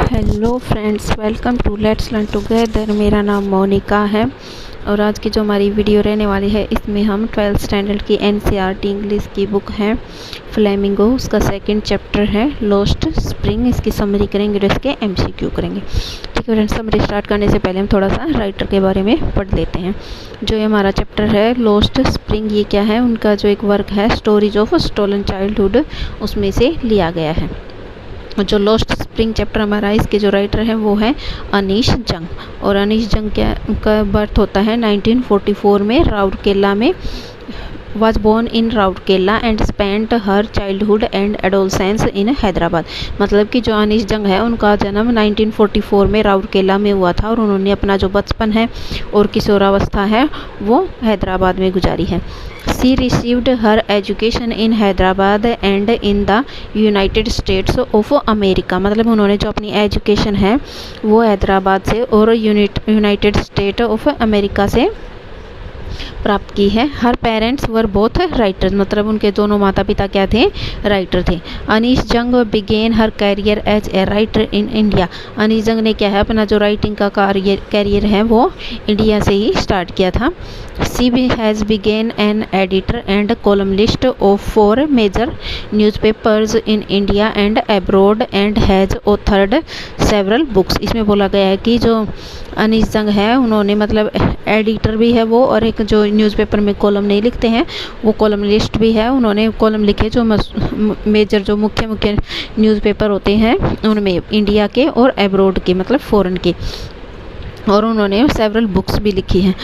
Hello friends, welcome to let's learn together. मेरा नाम मोनिका है और आज की जो हमारी वीडियो रहने वाली है इसमें हम 12th स्टैंडर्ड की एनसीईआरटी इंग्लिश की बुक है फ्लेमिंगो, उसका सेकंड चैप्टर है लॉस्ट स्प्रिंग। इसकी समरी करेंगे और इसके एमसीक्यू करेंगे। ठीक है फ्रेंड्स, समरी स्टार्ट करने से पहले हम थोड़ा सा राइटर के बारे में पढ़ लेते हैं। जो ये हमारा चैप्टर है लॉस्ट स्प्रिंग, ये क्या है, उनका जो एक वर्क है स्टोरीज ऑफ स्टोलन चाइल्डहुड, उसमें से लिया गया है। जो लॉस्ट स्प्रिंग चैप्टर हमारा है, इसके जो राइटर हैं वो है अनीश जंग। और अनीश जंग का बर्थ होता है 1944 में राउरकेला में। was born in Rourkela and spent her childhood and adolescence in Hyderabad. मतलब कि जो अनीश जंग है उनका जन्म 1944 में राउरकेला में हुआ था और उन्होंने अपना जो बचपन है और किशोरावस्था है वो हैदराबाद में गुजारी है। She received her education in Hyderabad and in the United states of America. मतलब उन्होंने जो अपनी एजुकेशन है वो हैदराबाद से और यूनाइटेड स्टेट ऑफ अमेरिका से प्राप्त की है। हर पेरेंट्स वर बोथ राइटर्स, मतलब उनके दोनों माता पिता क्या थे, राइटर थे। Anees Jung began her career as a writer in India. Anees Jung ने क्या है अपना जो राइटिंग का कैरियर है वो इंडिया से ही स्टार्ट किया था। She has began an editor and columnist of 4 major newspapers in India and abroad and has authored several books. इसमें बोला गया है कि जो अनीश जंग है उन्होंने मतलब एडिटर भी है वो, और एक जो न्यूज़पेपर में कॉलम नहीं लिखते हैं वो कॉलमनिस्ट भी है। उन्होंने कॉलम लिखे जो मेजर जो मुख्य न्यूज़पेपर होते हैं उनमें, इंडिया के और अब्रॉड के मतलब फॉरेन के। और उन्होंने सेवरल बुक्स भी लिखी हैं,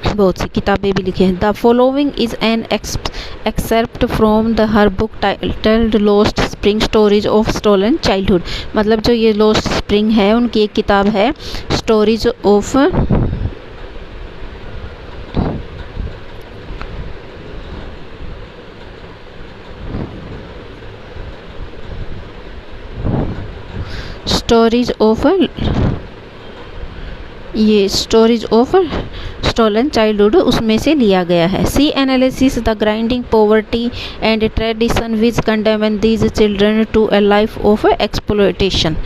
बहुत सी किताबें भी लिखी हैं। The following is an except from the her book titled lost spring stories of stolen childhood. मतलब जो ये लॉस्ट स्प्रिंग है उनकी एक किताब है stories of stories of stolen childhood, उसमें से लिया गया है। See analysis the grinding poverty and tradition which condemn these children to a life of exploitation.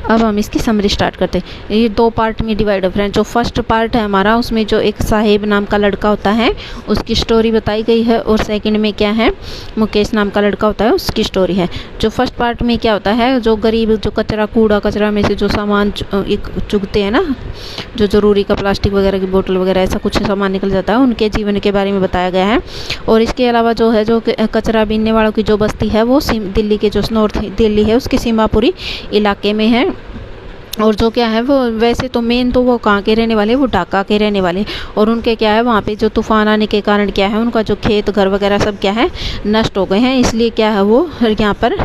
अब हम इसकी समरी स्टार्ट करते हैं। ये 2 पार्ट में डिवाइड है फ्रेंड। जो फर्स्ट पार्ट है हमारा उसमें जो एक साहिब नाम का लड़का होता है उसकी स्टोरी बताई गई है, और सेकंड में क्या है मुकेश नाम का लड़का होता है उसकी स्टोरी है। जो फर्स्ट पार्ट में क्या होता है, जो गरीब जो कूड़ा कचरा में से जो सामान एक चुगते हैं ना, जो ज़रूरी का प्लास्टिक वगैरह की बोतल वगैरह ऐसा कुछ सामान निकल जाता है, उनके जीवन के बारे में बताया गया है। और इसके अलावा जो है जो कचरा बीनने वालों की जो बस्ती है वो दिल्ली के जो नॉर्थ दिल्ली है उसके सीमापुरी इलाके में है। और जो क्या है वो वैसे तो मेन तो वो कहाँ के रहने वाले, वो ढाका के रहने वाले। और उनके क्या है वहाँ पे जो तूफान आने के कारण क्या है उनका जो खेत घर वगैरह सब क्या है नष्ट हो गए हैं, इसलिए क्या है वो यहाँ पर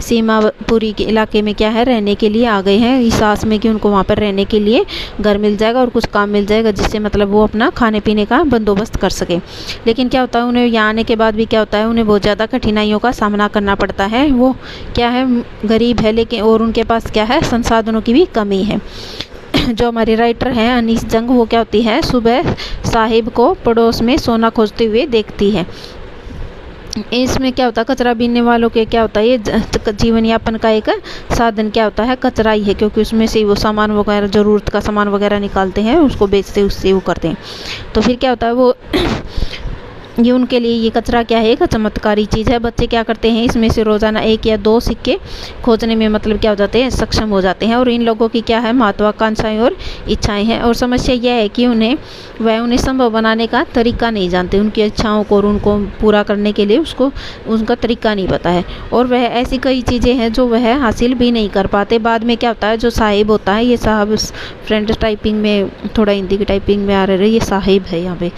सीमापुरी के इलाके में क्या है रहने के लिए आ गए हैं इस आस में कि उनको वहाँ पर रहने के लिए घर मिल जाएगा और कुछ काम मिल जाएगा जिससे मतलब वो अपना खाने पीने का बंदोबस्त कर सके। लेकिन क्या होता है उन्हें यहाँ आने के बाद भी क्या होता है उन्हें बहुत ज़्यादा कठिनाइयों का सामना करना पड़ता है। वो क्या है गरीब है लेकिन और उनके पास क्या है संसाधनों की भी कमी है। जो हमारे राइटर हैं अनीश जंग, वो क्या होती है सुबह साहिब को पड़ोस में सोना खोजते हुए देखती है। इसमें क्या होता है कचरा बीनने वालों के क्या होता है ये जीवन यापन का एक साधन क्या होता है कचरा ही है, क्योंकि उसमें से वो सामान वगैरह ज़रूरत का सामान वगैरह निकालते हैं उसको बेचते उससे वो करते हैं। तो फिर क्या होता है वो ये उनके लिए ये कचरा क्या है एक चमत्कारी चीज़ है। बच्चे क्या करते हैं इसमें से रोज़ाना 1 या 2 सिक्के खोजने में मतलब क्या हो जाते हैं सक्षम हो जाते हैं। और इन लोगों की क्या है महत्वाकांक्षाएं और इच्छाएं हैं। और समस्या यह है कि उन्हें संभव बनाने का तरीका नहीं जानते, उनकी इच्छाओं को और उनको पूरा करने के लिए उनका तरीका नहीं पता है। और वह ऐसी कई चीज़ें हैं जो वह हासिल भी नहीं कर पाते। बाद में क्या होता है जो साहिब होता है, ये साहब फ्रेंड टाइपिंग में थोड़ा हिंदी की टाइपिंग में आ रहे ये साहिब है, यहाँ पे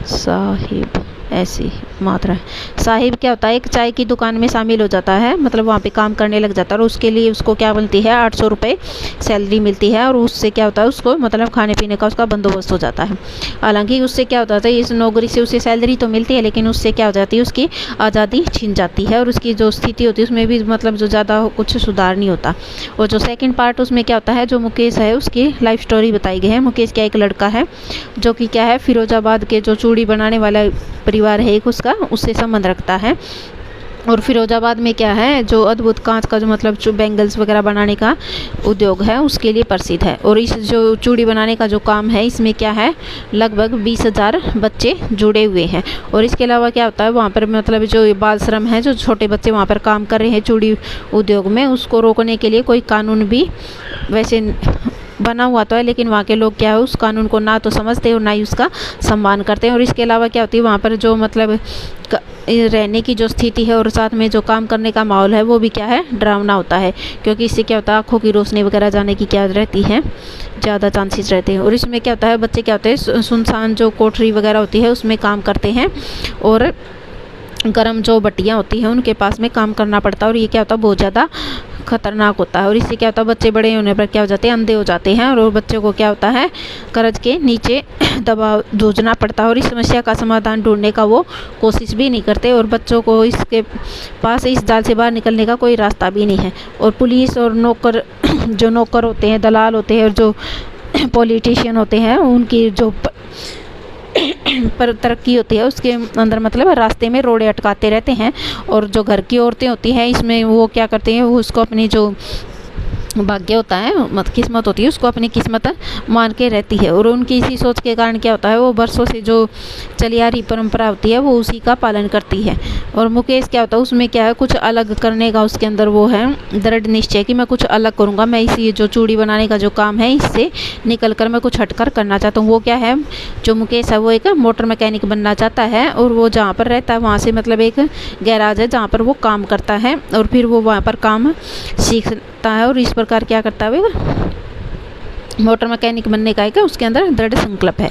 साहिब ऐसी मात्रा है। साहिब क्या होता है एक चाय की दुकान में शामिल हो जाता है, मतलब वहाँ पे काम करने लग जाता है। और उसके लिए उसको क्या मिलती है 800 रुपये सैलरी मिलती है। और उससे क्या होता है उसको मतलब खाने पीने का उसका बंदोबस्त हो जाता है। हालांकि उससे क्या होता है इस नौकरी से उसे सैलरी तो मिलती है लेकिन उससे क्या हो जाती है उसकी आज़ादी छीन जाती है और उसकी जो स्थिति होती है उसमें भी मतलब जो ज़्यादा कुछ सुधार नहीं होता। और जो सेकेंड पार्ट उसमें क्या होता है जो मुकेश है उसकी लाइफ स्टोरी बताई गई है। मुकेश क्या एक लड़का है जो कि क्या है फिरोजाबाद के जो चूड़ी बनाने वाला परिवार है एक उसका उससे संबंध रखता है। और फिरोजाबाद में क्या है, जो अद्भुत कांच का जो मतलब जो बैंगल्स वगैरह बनाने का उद्योग है उसके लिए प्रसिद्ध है। और इस जो चूड़ी बनाने का जो काम है इसमें क्या है, लगभग 20,000 बच्चे जुड़े हुए हैं। और इसके अलावा क्या होता है वहाँ पर मतलब जो बाल श्रम है, जो छोटे बच्चे वहाँ पर काम कर रहे हैं चूड़ी उद्योग में, उसको रोकने के लिए कोई कानून भी वैसे बना हुआ तो है, लेकिन वहाँ के लोग क्या है उस कानून को ना तो समझते और ना ही उसका सम्मान करते हैं। और इसके अलावा क्या होती है वहाँ पर जो मतलब रहने की जो स्थिति है और साथ में जो काम करने का माहौल है वो भी क्या है, डरावना होता है, क्योंकि इससे क्या होता है आँखों की रोशनी वगैरह जाने की क्या रहती है, ज़्यादा चांसेस रहते हैं। और इसमें क्या होता है बच्चे क्या होते हैं सुनसान जो कोठरी वगैरह होती है उसमें काम करते हैं, और गर्म जो बट्टियाँ होती हैं उनके पास में काम करना पड़ता है। और ये क्या होता है बहुत ज़्यादा खतरनाक होता है। और इससे क्या होता है बच्चे बड़े होने पर क्या हो जाते हैं, अंधे हो जाते हैं, और बच्चों को क्या होता है कर्ज के नीचे दबाव जूझना पड़ता है। और इस समस्या का समाधान ढूंढने का वो कोशिश भी नहीं करते, और बच्चों को इसके पास इस जाल से बाहर निकलने का कोई रास्ता भी नहीं है। और पुलिस और नौकर जो नौकर होते हैं, दलाल होते हैं, और जो पॉलिटिशियन होते हैं उनकी जो पर तरक्की होती है उसके अंदर मतलब रास्ते में रोड़े अटकाते रहते हैं। और जो घर की औरतें होती हैं इसमें वो क्या करते हैं, वो उसको अपनी जो भाग्य होता है किस्मत होती है उसको अपनी किस्मत मान के रहती है। और उनकी इसी सोच के कारण क्या होता है वो बरसों से जो चली आ रही परंपरा होती है वो उसी का पालन करती है। और मुकेश क्या होता है उसमें क्या है कुछ अलग करने का उसके अंदर वो है दृढ़ निश्चय कि मैं कुछ अलग करूँगा, मैं इसी जो चूड़ी बनाने का जो काम है इससे निकल कर मैं कुछ हटकर करना चाहता हूँ। वो क्या है जो मुकेश है वो एक मोटर मैकेनिक बनना चाहता है, और वो जहाँ पर रहता है वहाँ से मतलब एक गैराज है जहाँ पर वो काम करता है, और फिर वो वहाँ पर काम सीखता है। और इस प्रकार क्या करता है मोटर मैकेनिक बनने का एक उसके अंदर दृढ़ संकल्प है।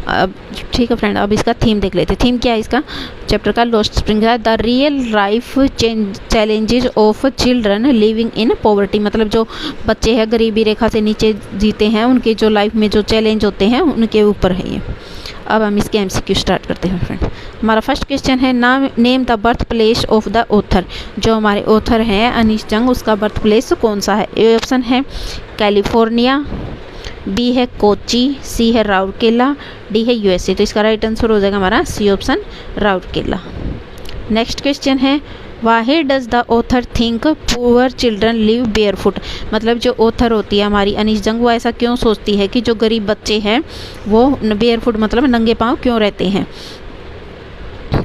अब ठीक है फ्रेंड, अब इसका थीम देख लेते हैं। थीम क्या है इसका चैप्टर का, लोस्ट स्प्रिंग है the real life challenges of children living in poverty. मतलब जो बच्चे हैं गरीबी रेखा से नीचे जीते हैं उनके जो लाइफ में जो चैलेंज होते हैं उनके ऊपर है ये। अब हम इसके MCQ स्टार्ट करते हैं फ्रेंड। हमारा फर्स्ट क्वेश्चन है name the birth place of the author. जो हमारे ऑथर हैं अनीश जंग उसका बर्थ प्लेस कौन सा है। ए ऑप्शन है कैलिफोर्निया, बी है कोची, सी है राउरकेला, डी है USA। तो इसका राइट आंसर हो जाएगा हमारा C option Rourkela. Next question है why does the author think poor children live barefoot. मतलब जो ऑथर होती है हमारी अनीश जंग वो ऐसा क्यों सोचती है कि जो गरीब बच्चे हैं वो बेयरफुट मतलब नंगे पाँव क्यों रहते हैं।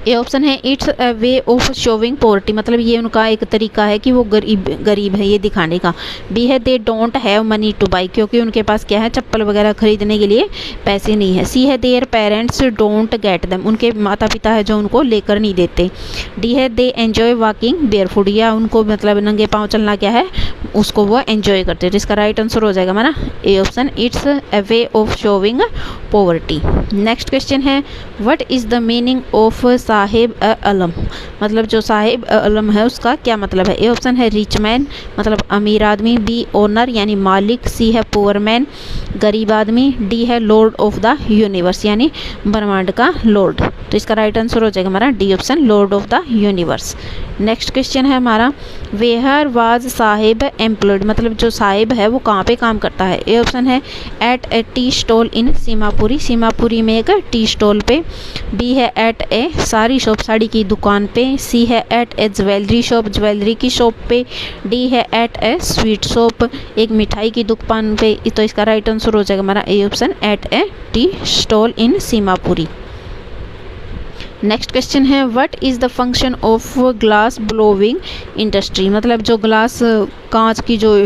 ए ऑप्शन है it's a way of showing poverty. मतलब ये उनका एक तरीका है कि वो गरीब है ये दिखाने का। बी है they don't have money two by, क्योंकि उनके पास क्या है चप्पल वगैरह खरीदने के लिए पैसे नहीं है। सी है their parents don't get them, उनके माता पिता है जो उनको लेकर नहीं देते। डी है दे एंजॉय वॉकिंग बेयरफुट, या उनको मतलब नंगे पाँव चलना क्या है उसको वो एंजॉय करते हैं। जिसका राइट आंसर हो जाएगा हमारा A option it's a way of showing poverty. Next question है what is the meaning of Saheb Alam. मतलब जो साहिब अलम है उसका क्या मतलब है। ए ऑप्शन है रिच मैन मतलब अमीर आदमी, बी ओनर यानी मालिक, सी है पुअर मैन गरीब आदमी, डी है लॉर्ड ऑफ द यूनिवर्स यानी ब्रह्मांड का लॉर्ड। तो इसका राइट आंसर हो जाएगा हमारा D option Lord of the universe. Next question है हमारा वेयर वाज साहिब एम्प्लॉयड। मतलब जो साहिब है वो कहाँ पे काम करता है। ए ऑप्शन है eight a tea stall in Seemapuri, Seemapuri में एक टी स्टॉल पे, बी है एट ए साड़ी शॉप साड़ी की दुकान पे, सी है एट ए ज्वेलरी शॉप ज्वेलरी की शॉप पे, डी है एट ए स्वीट शॉप एक मिठाई की दुकान पे। तो इसका राइट आंसर हो जाएगा हमारा A option at a tea stall in Seemapuri. Next question है what is the function of glass blowing industry. मतलब जो ग्लास कांच की जो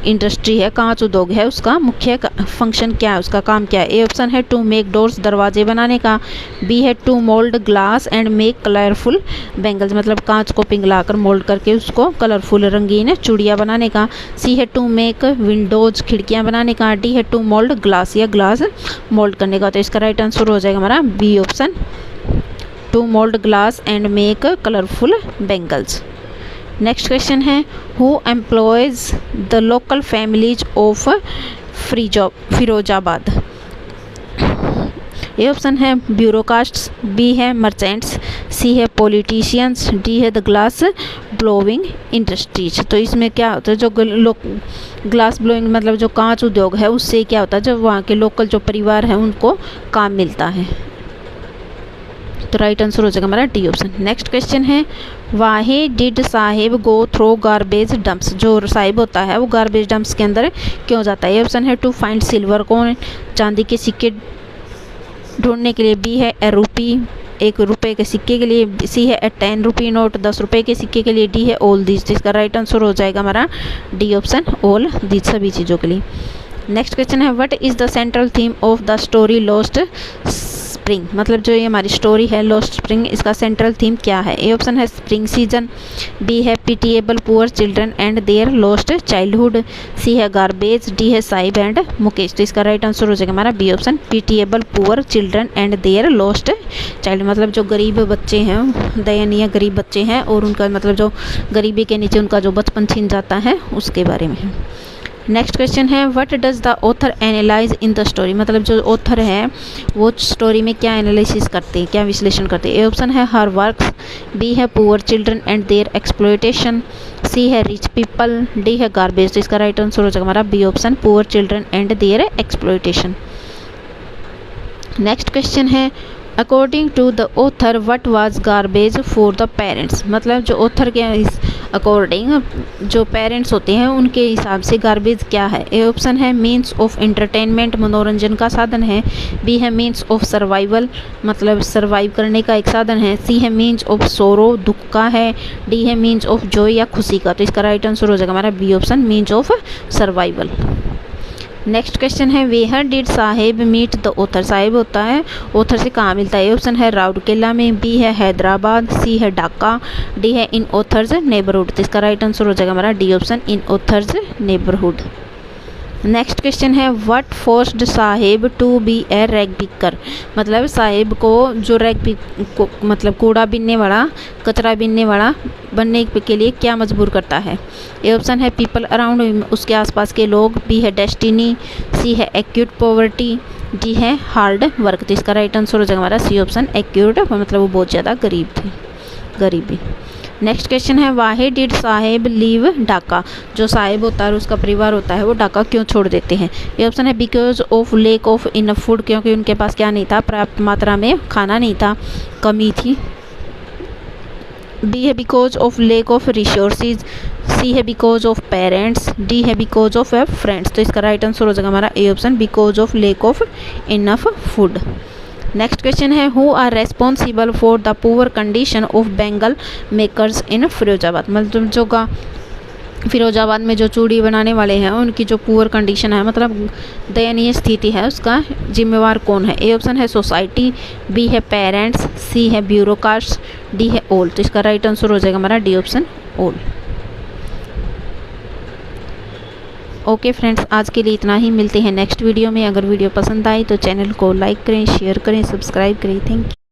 इंडस्ट्री है कांच उद्योग है उसका मुख्य फंक्शन क्या है, उसका काम क्या है। ए ऑप्शन है टू मेक डोर्स दरवाजे बनाने का, बी है to mould glass and make colourful bangles मतलब कांच को पिघलाकर मोल्ड करके उसको कलरफुल रंगीन चूड़ियाँ बनाने का, सी है टू मेक विंडोज खिड़कियाँ बनाने का, डी है टू मोल्ड ग्लास या ग्लास मोल्ड करने का। तो इसका राइट आंसर हो जाएगा हमारा B option to mould glass and make colourful bangles. Next question है who employs the local families of Firozabad. A option है ब्यूरोक्राट्स, बी है मर्चेंट्स, सी है पॉलिटिशियंस, डी है द ग्लास ब्लोइंग इंडस्ट्रीज। तो इसमें क्या होता है जो ग्लास ब्लोइंग मतलब जो कांच उद्योग है उससे क्या होता है जब वहाँ के लोकल जो परिवार हैं उनको काम मिलता है। तो राइट आंसर हो जाएगा हमारा डी ऑप्शन। नेक्स्ट क्वेश्चन है where did Saheb go through garbage dumps, जो साहिब होता है वो गार्बेज डंप्स के अंदर क्यों जाता है। ए ऑप्शन है टू फाइंड सिल्वर कॉइन, चांदी के सिक्के ढूंढने के लिए, बी है ए रूपी, 1 रुपये के सिक्के के लिए, सी है ए 10 रुपी नोट, 10 रुपये के सिक्के के लिए, डी है ऑल दीज। इसका राइट आंसर हो जाएगा हमारा डी ऑप्शन ऑल दीज, सभी चीज़ों के लिए। नेक्स्ट क्वेश्चन है what is the central theme of the story lost spring, मतलब जो ये हमारी स्टोरी है लॉस्ट स्प्रिंग, इसका सेंट्रल थीम क्या है। ए ऑप्शन है स्प्रिंग सीजन, बी है pitiable poor children and their lost childhood, C है गार्बेज, डी है साहिब एंड मुकेश। तो इसका राइट आंसर हो जाएगा हमारा B option pitiable poor children and their lost child, मतलब जो गरीब बच्चे हैं, दयनीय गरीब बच्चे हैं और उनका मतलब जो गरीबी के नीचे उनका जो बचपन छीन जाता है उसके बारे में। नेक्स्ट क्वेश्चन है what does the author analyse in the story, मतलब जो ऑथर है वो स्टोरी में क्या एनालिसिस करते हैं, क्या विश्लेषण करते हैं। ए ऑप्शन है हर वर्क्स, बी है poor children and their exploitation, C है रिच पीपल, डी है गार्बेज। तो इसका राइट आंसर हो जाएगा हमारा B option poor children and their exploitation. Next question है according to the author what was garbage for the parents, मतलब जो ऑथर के अकॉर्डिंग जो पेरेंट्स होते हैं उनके हिसाब से गार्बेज क्या है। ए ऑप्शन है मीन्स ऑफ एंटरटेनमेंट, मनोरंजन का साधन है, बी है मीन्स ऑफ सर्वाइवल, मतलब सर्वाइव करने का एक साधन है, सी है मीन्स ऑफ सोरो, दुख का है, डी है मीन्स ऑफ जॉय या खुशी का। तो इसका राइट आंसर हो जाएगा हमारा B option means of survival. Next question है where did Saheb meet the author, Saheb होता है ऑथर से कहाँ मिलता है। ए ऑप्शन है राउरकेला में, बी है हैदराबाद, सी है ढाका, डी है इन ऑथर्स नेबरहुड। तो इसका राइट आंसर हो जाएगा हमारा D option in author's neighbourhood. Next question है what forced Saheb to be a rag picker, मतलब साहिब को जो मतलब कूड़ा बीनने वाला, कचरा बीनने वाला बनने के लिए क्या मजबूर करता है। ए ऑप्शन है पीपल अराउंड, उसके आसपास के लोग, बी है डेस्टिनी, सी है एक्यूट पॉवर्टी, डी है हार्ड वर्क। तो इसका राइट आंसर हो जाएगा हमारा सी ऑप्शन एक्यूट, मतलब वो बहुत ज़्यादा गरीब थे, गरीबी। नेक्स्ट क्वेश्चन है where did Sahib leave Dhaka, जो साहिब होता है उसका परिवार होता है वो ढाका क्यों छोड़ देते हैं। ये ऑप्शन है because of lack of enough food, क्योंकि उनके पास क्या नहीं था, पर्याप्त मात्रा में खाना नहीं था, कमी थी, बी है because of lack of resources, C है बिकॉज ऑफ पेरेंट्स, डी है बिकॉज ऑफ फ्रेंड्स। तो इसका राइट आंसर हो जाएगा हमारा A option because of lack of enough food. Next question है who are responsible for the poor condition of bangle makers in Firozabad, मतलब जो फिरोजाबाद में जो चूड़ी बनाने वाले हैं उनकी जो पुअर कंडीशन है, मतलब दयनीय स्थिति है, उसका जिम्मेवार कौन है। ए ऑप्शन है सोसाइटी, बी है पेरेंट्स, सी है ब्यूरोक्राट्स, डी है ऑल। तो इसका राइट आंसर हो जाएगा हमारा D option all. Okay friends, आज के लिए इतना ही, मिलते हैं नेक्स्ट वीडियो में। अगर वीडियो पसंद आई तो चैनल को लाइक करें, शेयर करें, सब्सक्राइब करें। Thank you.